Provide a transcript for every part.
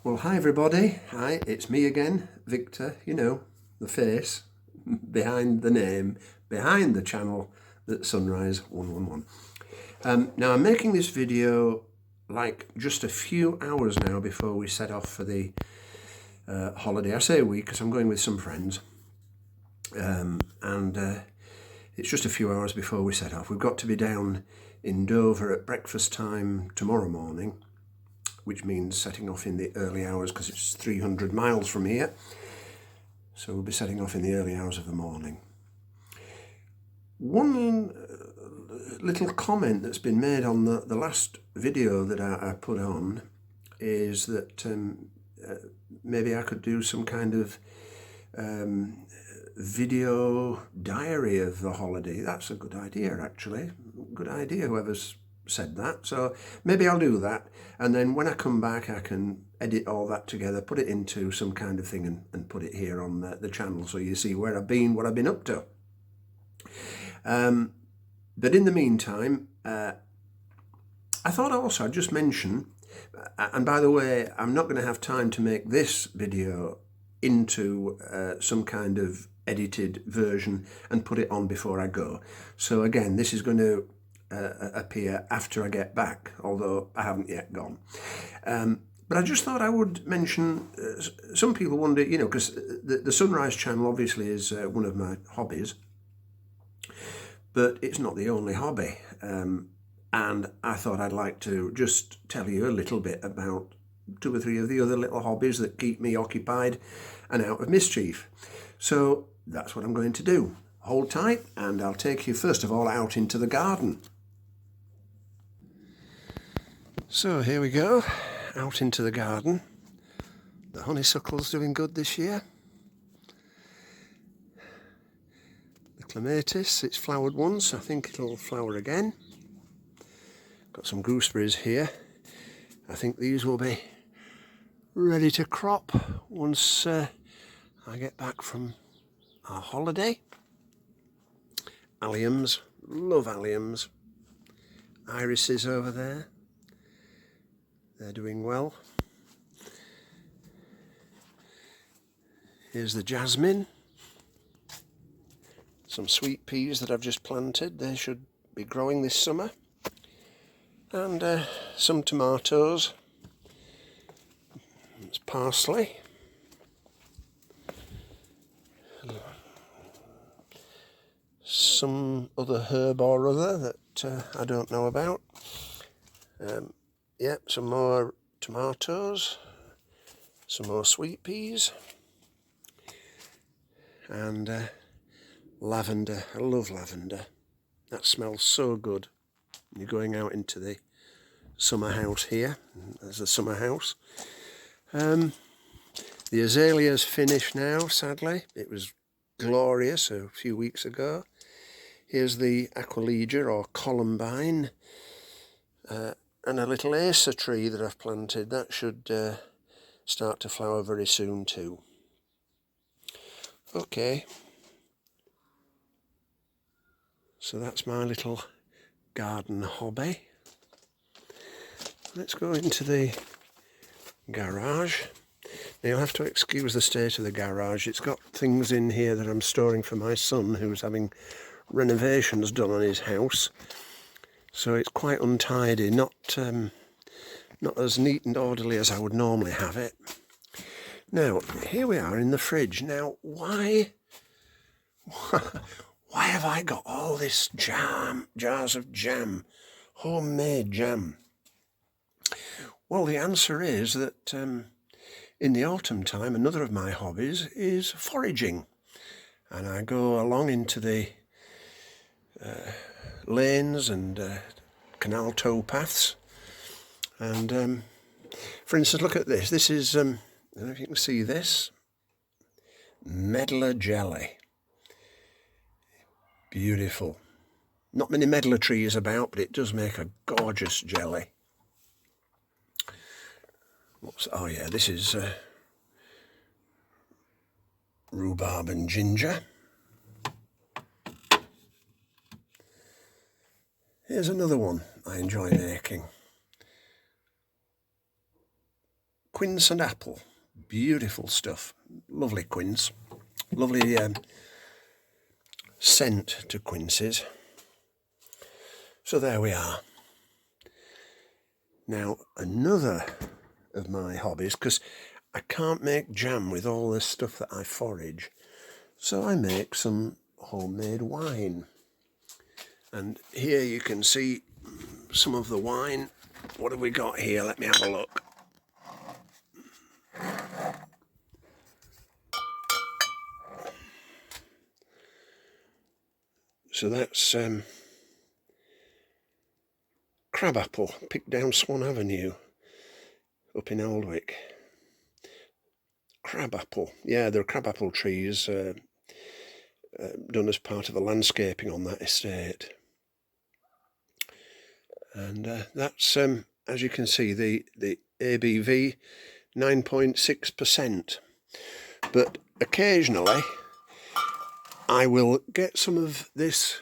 Well, hi everybody. Hi, it's me again, Victor. You know, the face behind the name, behind the channel, that's Sunrise 111. Now I'm making this video like just a few hours now before we set off for the holiday. I say a week because I'm going with some friends, and it's just a few hours before we set off. We've got to be down in Dover at breakfast time tomorrow morning, which means setting off in the early hours because it's 300 miles from here. So we'll be setting off in the early hours of the morning. One little comment that's been made on the last video that I put on is that maybe I could do some kind of video diary of the holiday. That's a good idea, actually. Good idea, whoever's said that. So maybe I'll do that, and then when I come back I can edit all that together, put it into some kind of thing and put it here on the channel so you see where I've been, what I've been up to. But in the meantime, I thought also I'd just mention, and by the way, I'm not going to have time to make this video into some kind of edited version and put it on before I go. So again, this is going to appear after I get back, although I haven't yet gone. But I just thought I would mention, some people wonder, you know, because the Sunrise channel obviously is one of my hobbies, but it's not the only hobby. And I thought I'd like to just tell you a little bit about 2 or 3 of the other little hobbies that keep me occupied and out of mischief. So that's what I'm going to do. Hold tight and I'll take you first of all out into the garden. So here we go, out into the garden. The honeysuckle's doing good this year. The clematis, it's flowered once, I think it'll flower again. Got some gooseberries here. I think these will be ready to crop once I get back from our holiday. Alliums, love alliums. Irises over there. They're doing well. Here's the jasmine. Some sweet peas that I've just planted. They should be growing this summer. And some tomatoes. It's parsley. Some other herb or other that I don't know about. Yep, some more tomatoes, some more sweet peas, and lavender. I love lavender. That smells so good. You're going out into the summer house here. There's a summer house. The azalea's finished now, sadly. It was glorious a few weeks ago. Here's the Aquilegia or columbine. And a little acer tree that I've planted. That should start to flower very soon too. Okay. So that's my little garden hobby. Let's go into the garage. Now you'll have to excuse the state of the garage. It's got things in here that I'm storing for my son who's having renovations done on his house. So it's quite untidy, not as neat and orderly as I would normally have it. Now, here we are in the fridge. Now, why have I got all this jam, jars of jam, homemade jam? Well, the answer is that in the autumn time, another of my hobbies is foraging. And I go along into the lanes and canal towpaths, and for instance, look at this. This is I don't know if you can see this, medlar jelly. Beautiful. Not many medlar trees about, but it does make a gorgeous jelly. Oh yeah, this is rhubarb and ginger. Here's another one I enjoy making. quince and apple. Beautiful stuff. Lovely quince. Lovely scent to quinces. So there we are. Now, another of my hobbies, because I can't make jam with all this stuff that I forage, so I make some homemade wine. And here you can see some of the wine. What have we got here? Let me have a look. So that's crabapple, picked down Swan Avenue up in Aldwick. Crabapple, yeah, there are crabapple trees done as part of the landscaping on that estate. And that's, as you can see, the ABV 9.6%. But occasionally I will get some of this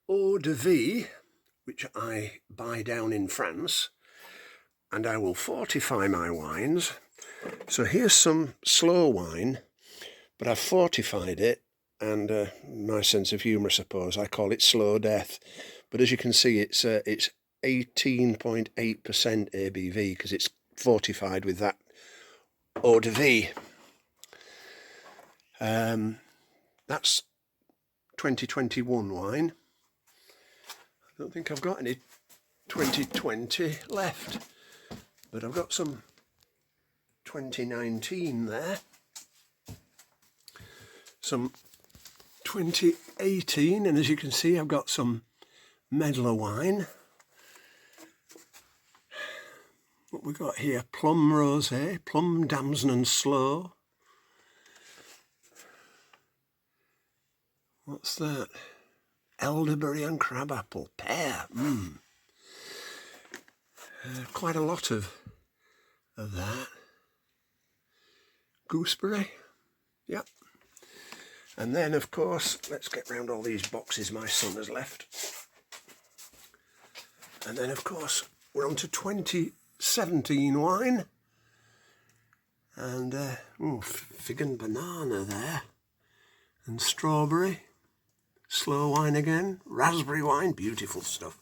eau de vie, which I buy down in France, and I will fortify my wines. So here's some slow wine, but I've fortified it, and my sense of humour, I suppose, I call it slow death. But as you can see, it's 18.8% ABV because it's fortified with that eau de vie. That's 2021 wine. I don't think I've got any 2020 left, but I've got some 2019 there, some 2018, and as you can see I've got some Medlar wine. What we got here? Plum Rosé, Plum Damson and Sloe. What's that? Elderberry and crabapple, pear. Quite a lot of that. Gooseberry, yep. And then, of course, let's get round all these boxes my son has left. And then, of course, we're on to 2017 wine. And, fig and banana there. And strawberry. Slow wine again. Raspberry wine. Beautiful stuff.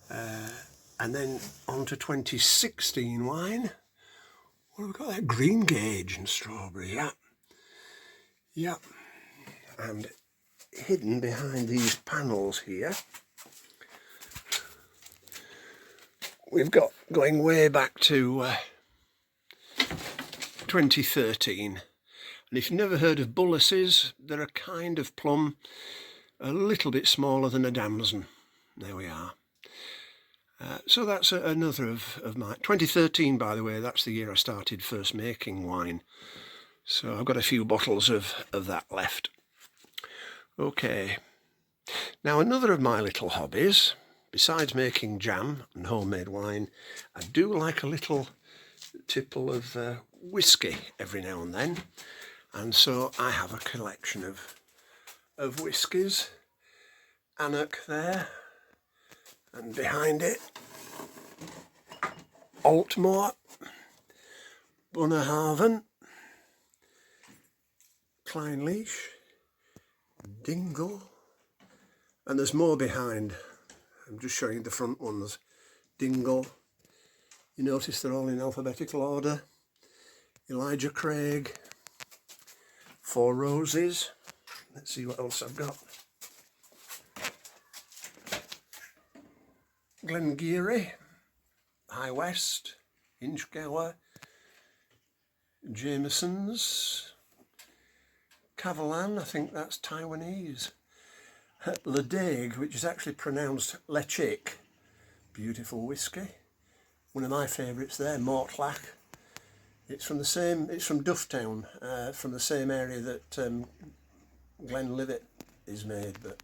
And then on to 2016 wine. What have we got there? Green Gage and strawberry, yeah. Yep. And hidden behind these panels here, we've got, going way back to 2013. And if you've never heard of Bullaces, they're a kind of plum, a little bit smaller than a damson. There we are. So that's another of my... 2013, by the way, that's the year I started first making wine. So I've got a few bottles of that left. Okay. Now another of my little hobbies, besides making jam and homemade wine, I do like a little tipple of whiskey every now and then. And so I have a collection of whiskies. Annock there. And behind it, Altmore, Bunnahabhain, Clynelish, Dingle, and there's more behind. I'm just showing you the front ones. Dingle, you notice they're all in alphabetical order. Elijah Craig, Four Roses. Let's see what else I've got. Glengarry, High West, Inchgower, Jameson's, Cavalan, I think that's Taiwanese. Ledaig, which is actually pronounced Lechik, beautiful whiskey. One of my favourites there, Mortlach. It's from Dufftown, from the same area that Glenlivet is made, but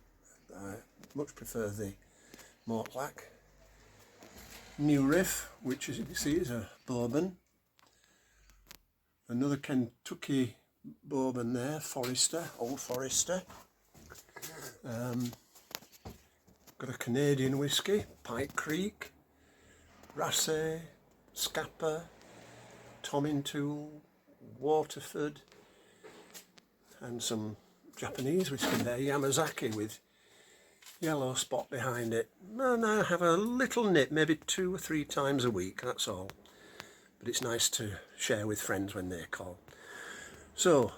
I much prefer the Mortlach. New Riff, which as you can see is a bourbon. Another Kentucky bourbon there, Forester, Old Forester. Got a Canadian whiskey, Pike Creek, Rassay, Scapa, Tomintoul, Waterford, and some Japanese whiskey there, Yamazaki with yellow spot behind it. And I have a little nip, maybe 2 or 3 times a week, that's all. But it's nice to share with friends when they call. So,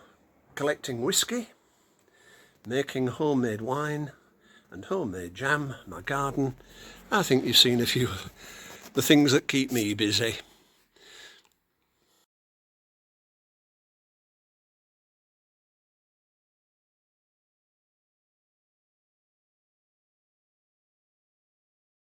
collecting whiskey, making homemade wine and homemade jam, my garden. I think you've seen a few of the things that keep me busy.